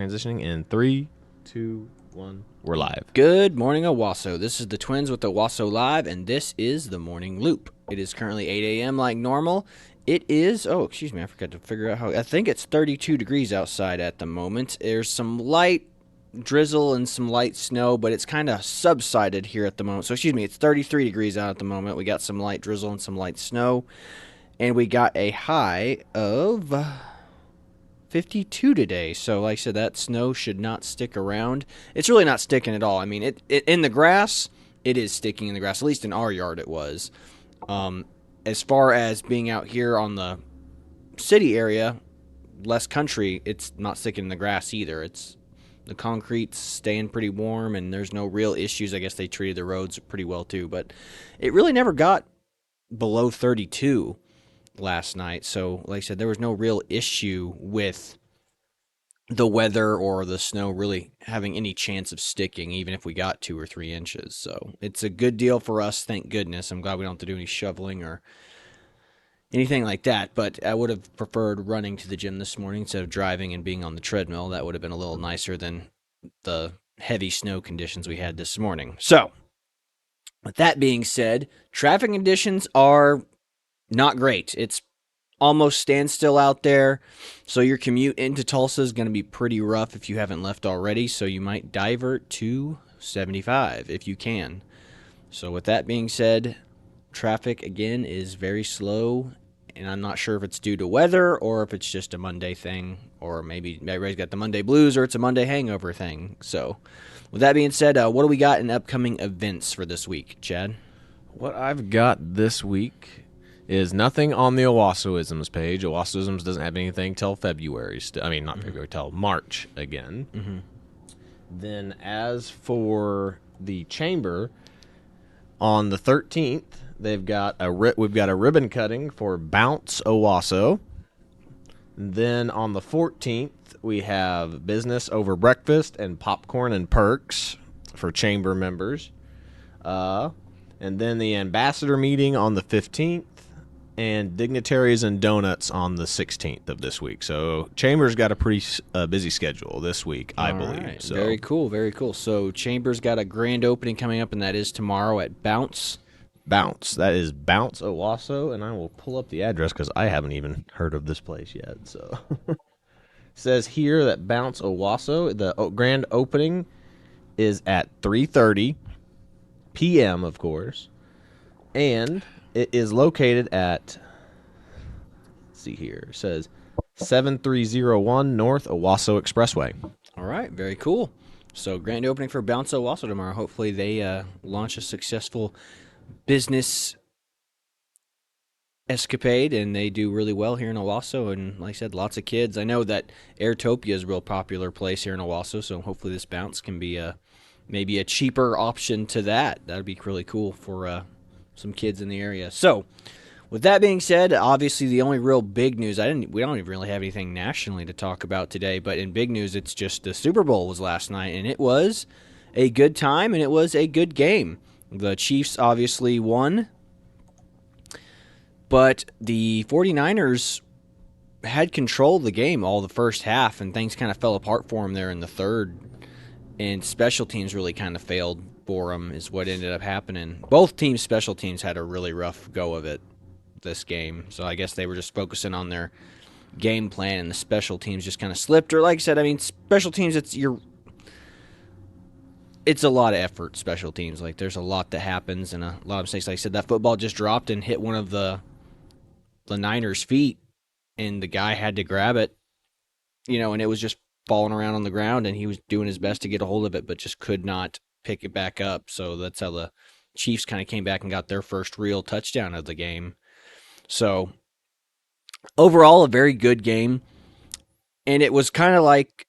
Transitioning in 3, 2, 1. We're live. Good morning, Owasso. This is the Twins with Owasso Live, and this is the Morning Loop. It is currently 8 a.m. like normal. It is, I forgot to figure out how, I think it's 32 degrees outside at the moment. There's some light drizzle and some light snow, but it's kind of subsided here at the moment. So, it's 33 degrees out at the moment. We got some light drizzle and some light snow, and we got a high of 52 today. So, like I said, that snow should not stick around. It's really not sticking at all. I mean, it in the grass, it is sticking in the grass. At least in our yard, it was. As far as being out here on the city area, less country, it's not sticking in the grass either. It's the concrete's staying pretty warm, and there's no real issues. I guess they treated the roads pretty well too, but it really never got below 32 last night. So, like I said, there was no real issue with the weather or the snow really having any chance of sticking, even if we got 2 or 3 inches. So, it's a good deal for us, thank goodness. I'm glad we don't have to do any shoveling or anything like that. But I would have preferred running to the gym this morning instead of driving and being on the treadmill. That would have been a little nicer than the heavy snow conditions we had this morning. So, with that being said, traffic conditions are not great. It's almost standstill out there, so your commute into Tulsa is going to be pretty rough if you haven't left already, so you might divert to 75 if you can. So with that being said, traffic again is very slow, and I'm not sure if it's due to weather or if it's just a Monday thing, or maybe everybody's got the Monday blues or it's a Monday hangover thing. So with that being said, what do we got in upcoming events for this week, Chad? What I've got this week is nothing on the Owassoisms page. Owassoisms doesn't have anything till February. Not February, till March again. Mm-hmm. Then as for the chamber, on the 13th, we've got a ribbon cutting for Bounce Owasso. Then on the 14th, we have business over breakfast and popcorn and perks for chamber members. And then the ambassador meeting on the 15th. And dignitaries and donuts on the 16th of this week. So Chambers got a pretty busy schedule this week, I believe. Right. So. Very cool, very cool. So Chambers got a grand opening coming up, and that is tomorrow at Bounce. Bounce. That is Bounce Owasso, and I will pull up the address because I haven't even heard of this place yet. So it says here that Bounce Owasso, the grand opening is at 3:30 p.m., of course, and it is located at, let's see here, it says 7301 North Owasso Expressway. All right, very cool. So grand opening for Bounce Owasso tomorrow. Hopefully they launch a successful business escapade, and they do really well here in Owasso. And like I said, lots of kids. I know that Airtopia is a real popular place here in Owasso, so hopefully this Bounce can be maybe a cheaper option to that. That would be really cool for some kids in the area. So, with that being said, obviously the only real big news, we don't even really have anything nationally to talk about today, but in big news, it's just the Super Bowl was last night, and it was a good time, and it was a good game. The Chiefs obviously won, but the 49ers had control of the game all the first half, and things kind of fell apart for them there in the third, and special teams really kind of failed for them is what ended up happening. Both teams' special teams had a really rough go of it this game, so I guess they were just focusing on their game plan, and the special teams just kind of slipped. Or like I said, special teams, it's a lot of effort. Special teams, like there's a lot that happens and a lot of mistakes. Like I said, that football just dropped and hit one of the Niners' feet, and the guy had to grab it, and it was just falling around on the ground, and he was doing his best to get a hold of it, but just could not pick it back up. So that's how the Chiefs kind of came back and got their first real touchdown of the game. So overall, a very good game, and it was kind of like,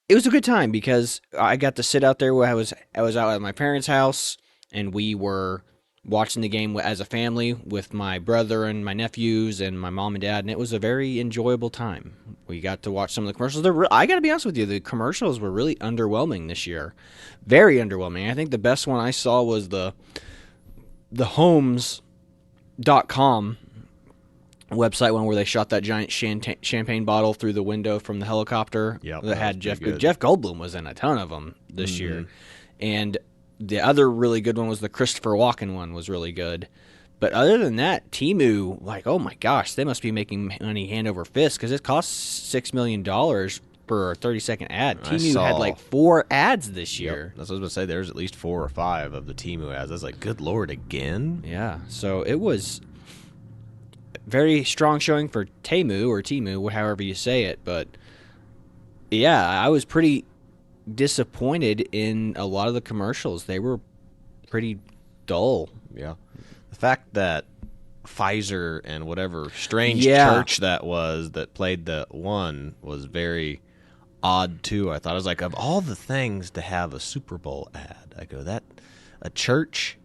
it was a good time because I got to sit out there where I was out at my parents' house, and we were watching the game as a family with my brother and my nephews and my mom and dad, and it was a very enjoyable time. We got to watch some of the commercials. I got to be honest with you, the commercials were really underwhelming this year. Very underwhelming. I think the best one I saw was the homes.com website one where they shot that giant champagne bottle through the window from the helicopter. Yep, that that had was Jeff. pretty good. Jeff Goldblum was in a ton of them this year, and the other really good one was the Christopher Walken one. Was really good. But other than that, Temu, like, oh my gosh, they must be making money hand over fist because it costs $6 million for a 30-second ad. Temu had like 4 ads this year. That's what I was going to say. There's at least 4 or 5 of the Temu ads. I was like, good Lord, again? Yeah, so it was very strong showing for Temu, or Temu, however you say it. But yeah, I was pretty disappointed in a lot of the commercials. They were pretty dull. Yeah. The fact that Pfizer and whatever strange Yeah. church that was that played the one was very odd too. I thought, I was like, of all the things to have a Super Bowl ad, I go, that a church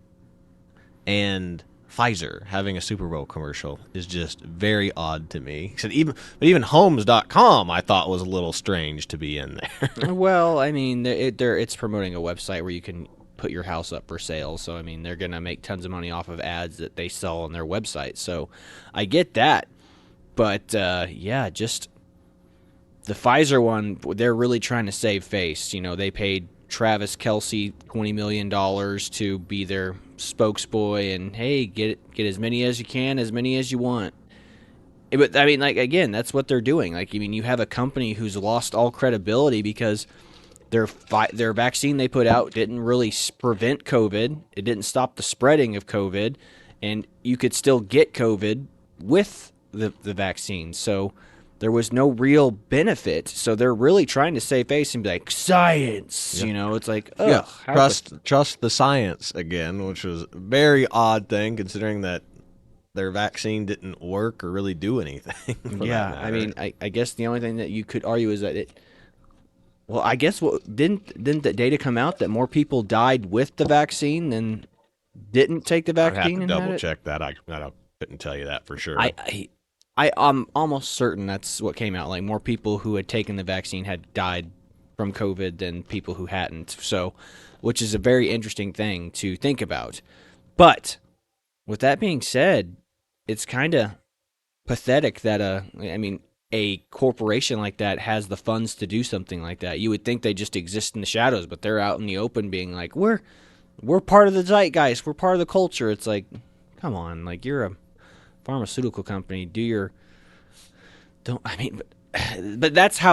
and Pfizer having a Super Bowl commercial is just very odd to me. So even Homes.com I thought was a little strange to be in there. Well, I mean, it's promoting a website where you can put your house up for sale. So, I mean, they're going to make tons of money off of ads that they sell on their website. So, I get that. But, yeah, just the Pfizer one, they're really trying to save face. You know, they paid Travis Kelce $20 million to be their spokesboy, and, hey, get as many as you can, as many as you want. But, I mean, like, again, that's what they're doing. Like, I mean, you have a company who's lost all credibility because their vaccine they put out didn't really prevent COVID. It didn't stop the spreading of COVID, and you could still get COVID with the vaccine. So there was no real benefit. So they're really trying to save face and be like, science. You know, it's like, ugh. Trust the science again, which was a very odd thing considering that their vaccine didn't work or really do anything. Yeah, I mean, I guess the only thing that you could argue is that it. Well, I guess didn't the data come out that more people died with the vaccine than didn't take the I'd vaccine? have to and had double it? check that. I couldn't tell you that for sure. I'm almost certain that's what came out. Like, more people who had taken the vaccine had died from COVID than people who hadn't. So, which is a very interesting thing to think about. But with that being said, it's kind of pathetic that a corporation like that has the funds to do something like that. You would think they just exist in the shadows, but they're out in the open being like, we're part of the zeitgeist, we're part of the culture. It's like, come on, like, you're a pharmaceutical company, but that's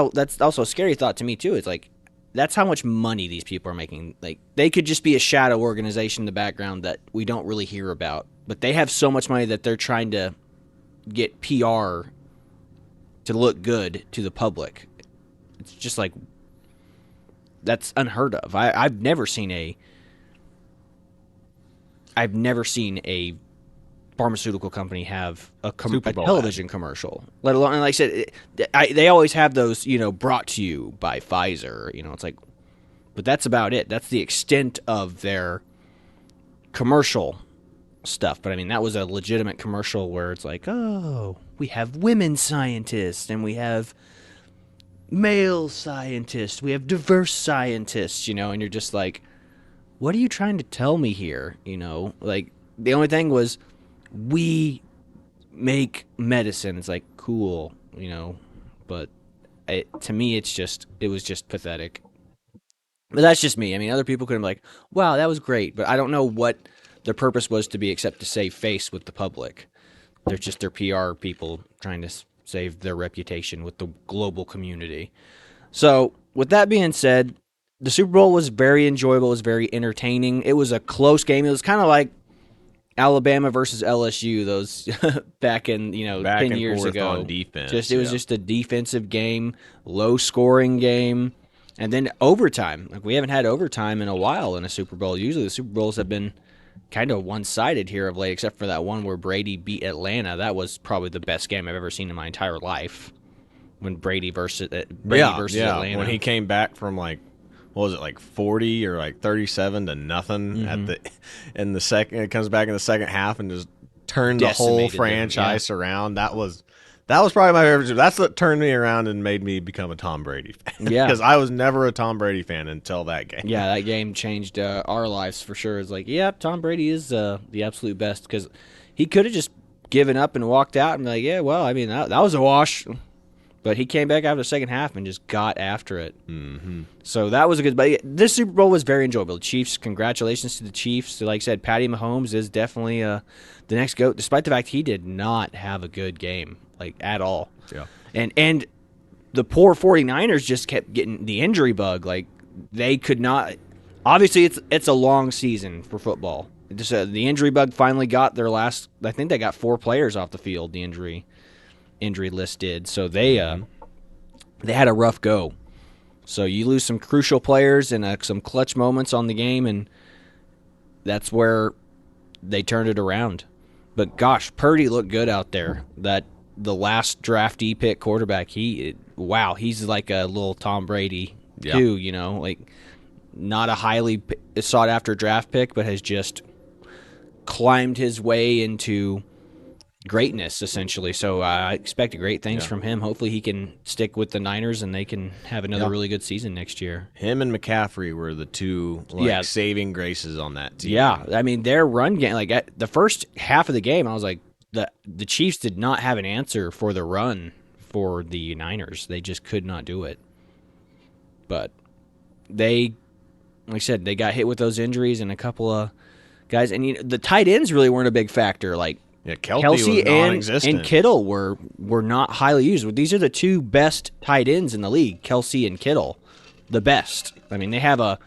also a scary thought to me too. It's like, that's how much money these people are making. Like, they could just be a shadow organization in the background that we don't really hear about, but they have so much money that they're trying to get PR to look good to the public. It's just like, that's unheard of. I've never seen a pharmaceutical company have a television commercial, let alone, and like I said, they always have those, brought to you by Pfizer. It's like, but that's about it. That's the extent of their commercial stuff. But I mean, that was a legitimate commercial where it's like, oh, we have women scientists and we have male scientists, we have diverse scientists, and you're just like, what are you trying to tell me here? Like, the only thing was, we make medicine. It's like, cool, but to me, it was just pathetic. But that's just me. I mean, other people could have been like, wow, that was great, but I don't know what their purpose was to be except to save face with the public. They're just their PR people trying to save their reputation with the global community. So, with that being said, the Super Bowl was very enjoyable. It was very entertaining. It was a close game. It was kind of like Alabama versus LSU, those back in 10 years ago. On defense, it was just a defensive game, low scoring game, and then overtime. Like, we haven't had overtime in a while in a Super Bowl. Usually the Super Bowls have been kind of one-sided here of late, except for that one where Brady beat Atlanta. That was probably the best game I've ever seen in my entire life. When Brady versus Atlanta. When he came back from, like, what was it, like 40 or like 37 to nothing in the second, it comes back in the second half and just turned the whole franchise around. That was probably my favorite. That's what turned me around and made me become a Tom Brady fan. Yeah, because I was never a Tom Brady fan until that game. Yeah, that game changed our lives for sure. It's like, yeah, Tom Brady is the absolute best, because he could have just given up and walked out. I'm like, yeah, well, I mean, that was a wash. But he came back after the second half and just got after it. Mm-hmm. So that was a good. But this Super Bowl was very enjoyable. The Chiefs, congratulations to the Chiefs. Like I said, Patty Mahomes is definitely the next GOAT, despite the fact he did not have a good game, like, at all. Yeah. And the poor 49ers just kept getting the injury bug. Like, they could not. Obviously, it's a long season for football. Just the injury bug finally got their last. I think they got 4 players off the field. The injury list did. So they had a rough go. So you lose some crucial players and some clutch moments on the game, and that's where they turned it around. But gosh, Purdy looked good out there. The last draftee pick quarterback, he's like a little Tom Brady too. You know, like, not a highly sought after draft pick, but has just climbed his way into greatness, essentially. So I expect great things from him. Hopefully he can stick with the Niners and they can have another really good season next year. Him and McCaffrey were the two saving graces on that team. Yeah, I mean, their run game, like, at the first half of the game, I was like, the Chiefs did not have an answer for the run for the Niners. They just could not do it. But they, like I said, they got hit with those injuries and a couple of guys. And the tight ends really weren't a big factor. Like, Kelsey was non-existent. and Kittle were not highly used. These are the 2 best tight ends in the league, Kelsey and Kittle, the best. I mean, they have a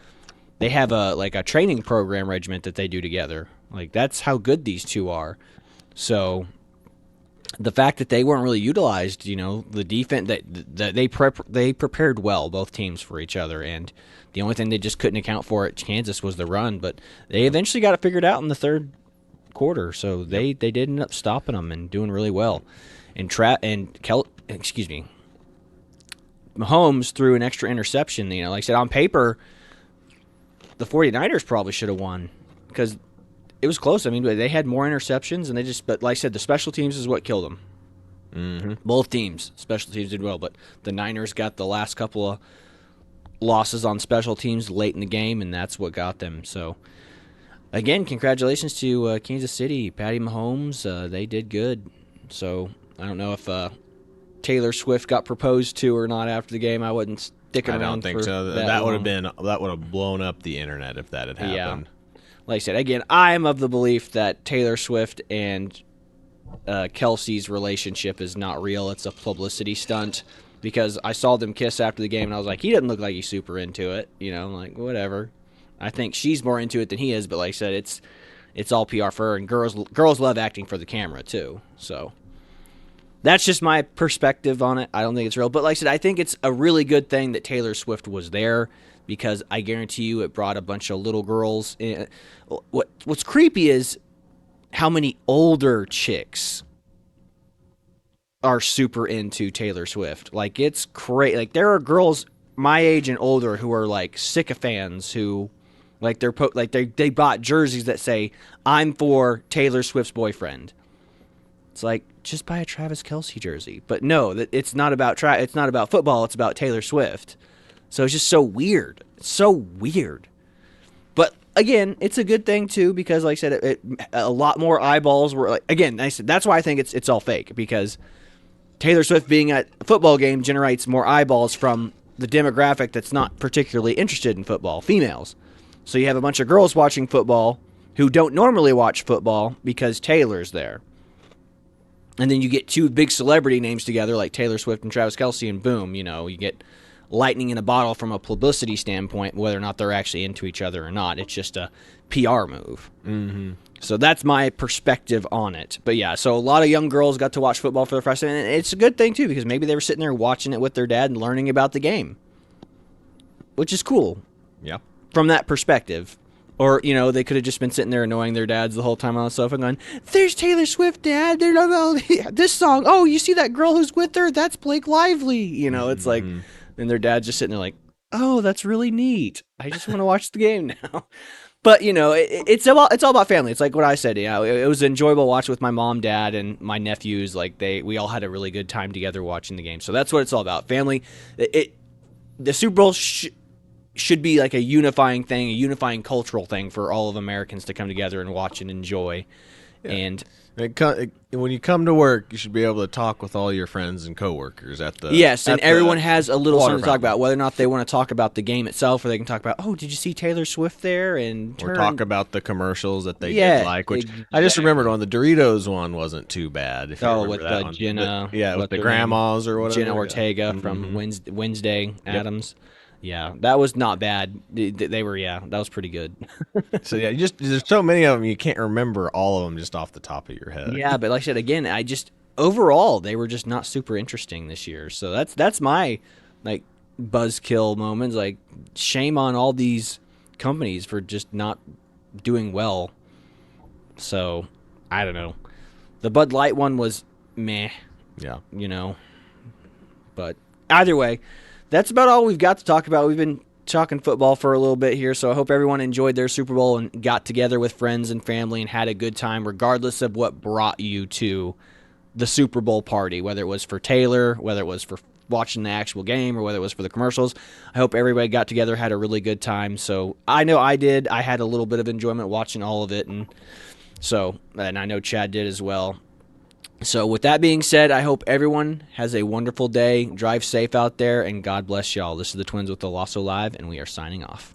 like a training program regiment that they do together. Like, that's how good these 2 are. So the fact that they weren't really utilized, the defense that they prepared well, both teams, for each other, and the only thing they just couldn't account for at Kansas was the run. But they eventually got it figured out in the third quarter, so they did end up stopping them and doing really well. And Mahomes threw an extra interception. Like I said, on paper, the 49ers probably should have won because it was close. I mean, they had more interceptions, and but like I said, the special teams is what killed them. Mm-hmm. Both teams, special teams did well, but the Niners got the last couple of losses on special teams late in the game, and that's what got them. So, again, congratulations to Kansas City, Patty Mahomes. They did good. So I don't know if Taylor Swift got proposed to or not after the game. I wouldn't stick around. I don't think so. That would have blown up the internet if that had happened. Yeah. Like I said, again, I'm of the belief that Taylor Swift and Kelsey's relationship is not real. It's a publicity stunt because I saw them kiss after the game, and I was like, he doesn't look like he's super into it. I'm like, whatever. I think she's more into it than he is, but like I said, it's all PR for her, and girls love acting for the camera too. So that's just my perspective on it. I don't think it's real, but like I said, I think it's a really good thing that Taylor Swift was there because I guarantee you it brought a bunch of little girls in. What's creepy is how many older chicks are super into Taylor Swift. Like, it's crazy. Like, there are girls my age and older who are like sycophants who, like, they bought jerseys that say, "I'm for Taylor Swift's boyfriend." It's like, just buy a Travis Kelce jersey. But no, it's not about it's not about football. It's about Taylor Swift. So it's just so weird. It's so weird. But again, it's a good thing too because, like I said, a lot more eyeballs were like. Again, I said that's why I think it's all fake because Taylor Swift being at a football game generates more eyeballs from the demographic that's not particularly interested in football, females. So you have a bunch of girls watching football who don't normally watch football because Taylor's there. And then you get 2 big celebrity names together like Taylor Swift and Travis Kelce, and boom, you get lightning in a bottle from a publicity standpoint, whether or not they're actually into each other or not. It's just a PR move. Mm-hmm. So that's my perspective on it. But yeah, so a lot of young girls got to watch football for the first time, and it's a good thing too because maybe they were sitting there watching it with their dad and learning about the game, which is cool. Yeah. From that perspective. Or, they could have just been sitting there annoying their dads the whole time on the sofa going, "There's Taylor Swift, Dad. They're not this song. Oh, you see that girl who's with her? That's Blake Lively." It's like, and their dad's just sitting there like, "Oh, that's really neat. I just want to watch the game now." But, it's all about family. It's like what I said. It was enjoyable watch with my mom, dad, and my nephews. Like, we all had a really good time together watching the game. So that's what it's all about. Family. The Super Bowl should be like a unifying thing, a unifying cultural thing for all of Americans to come together and watch and enjoy. And When you come to work, you should be able to talk with all your friends and coworkers at the yes, and at the everyone has a little water something to talk fountain. about, whether or not they want to talk about the game itself, or they can talk about, oh, did you see Taylor Swift there? And Or talk about the commercials that they did yeah, like, which I just remembered exactly. one. The Doritos one wasn't too bad, if you Oh, remember with that one. Jenna, Yeah, with what's the her name? grandmas or whatever. Jenna Yeah. Ortega from Hmm. Wednesday Yep. Adams. Yeah, that was not bad. They were, yeah, that was pretty good. So yeah, there's so many of them you can't remember all of them just off the top of your head. Yeah, but like I said again, I just overall they were just not super interesting this year. So that's my like buzzkill moments. Like shame on all these companies for just not doing well. So I don't know. The Bud Light one was meh, Yeah. you know. But either way, that's about all we've got to talk about. We've been talking football for a little bit here, so I hope everyone enjoyed their Super Bowl and got together with friends and family and had a good time, regardless of what brought you to the Super Bowl party, whether it was for Taylor, whether it was for watching the actual game, or whether it was for the commercials. I hope everybody got together, had a really good time. So I know I did. I had a little bit of enjoyment watching all of it, and I know Chad did as well. So with that being said, I hope everyone has a wonderful day. Drive safe out there, and God bless y'all. This is the Twins with Owasso Live, and we are signing off.